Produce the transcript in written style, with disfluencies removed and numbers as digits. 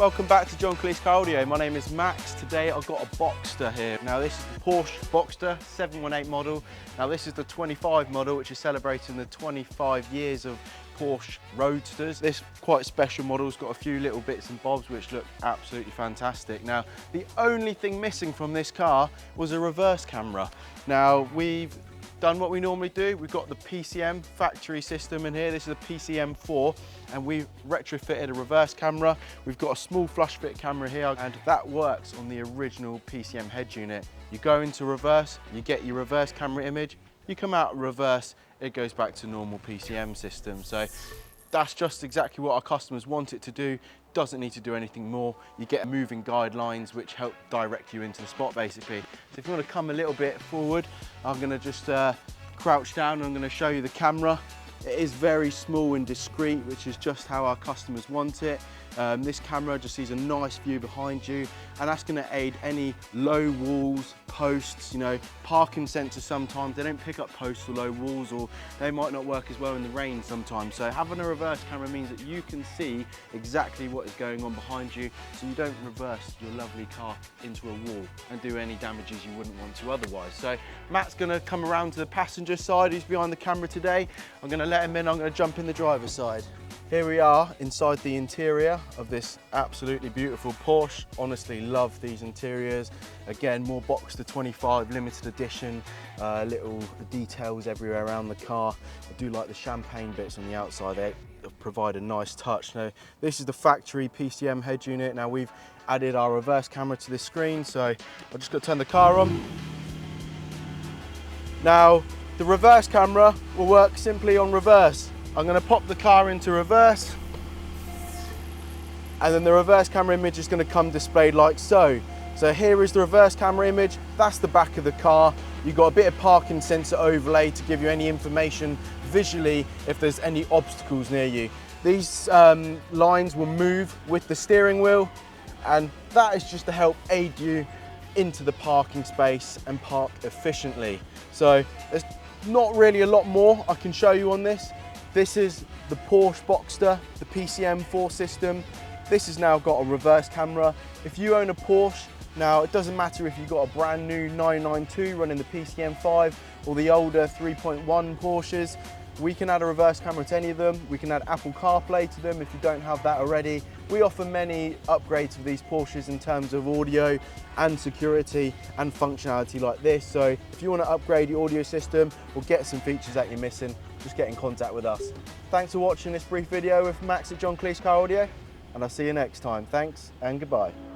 welcome back to John Cleese Car Audio. My name is Max. Today I've got a Boxster here. Now this is the Porsche Boxster 718 model. Now this is the 25 model, which is celebrating the 25 years of Porsche Roadsters. This quite special model's got a few little bits and bobs which look absolutely fantastic. Now the only thing missing from this car was a reverse camera. Now we've done what we normally do. We've got the PCM factory system in here. This is a PCM 4 and we've retrofitted a reverse camera. We've got a small flush fit camera here and that works on the original PCM head unit. You go into reverse, you get your reverse camera image, you come out reverse, it goes back to normal PCM system. So that's just exactly what our customers want it to do. Doesn't need to do anything more. You get moving guidelines which help direct you into the spot basically. So if you want to come a little bit forward, I'm going to just crouch down and I'm going to show you the camera. It is very small and discreet, which is just how our customers want it. This camera just sees a nice view behind you, and that's going to aid any low walls, posts, you know, parking sensors sometimes, they don't pick up posts or low walls, or they might not work as well in the rain sometimes. So having a reverse camera means that you can see exactly what is going on behind you, so you don't reverse your lovely car into a wall and do any damages you wouldn't want to otherwise. So Matt's going to come around to the passenger side, who's behind the camera today. I'm going to let him in, I'm going to jump in the driver's side. Here we are inside the interior of this absolutely beautiful Porsche. Honestly love these interiors. Again, more Boxster 25 limited edition, little details everywhere around the car. I do like the champagne bits on the outside, they provide a nice touch. Now, this is the factory PCM head unit. Now we've added our reverse camera to this screen, so I've just got to turn the car on. Now, the reverse camera will work simply on reverse. I'm going to pop the car into reverse and then the reverse camera image is going to come displayed like so. So here is the reverse camera image, that's the back of the car. You've got a bit of parking sensor overlay to give you any information visually if there's any obstacles near you. These lines will move with the steering wheel, and that is just to help aid you into the parking space and park efficiently. So there's not really a lot more I can show you on this. This is the Porsche Boxster, the PCM 4 system. This has now got a reverse camera. If you own a Porsche, now it doesn't matter if you've got a brand new 992 running the PCM 5 or the older 3.1 Porsches, we can add a reverse camera to any of them. We can add Apple CarPlay to them if you don't have that already. We offer many upgrades for these Porsches in terms of audio and security and functionality like this. So if you want to upgrade your audio system or get some features that you're missing, just get in contact with us. Thanks for watching this brief video with Max at John Cleese Car Audio, and I'll see you next time. Thanks and goodbye.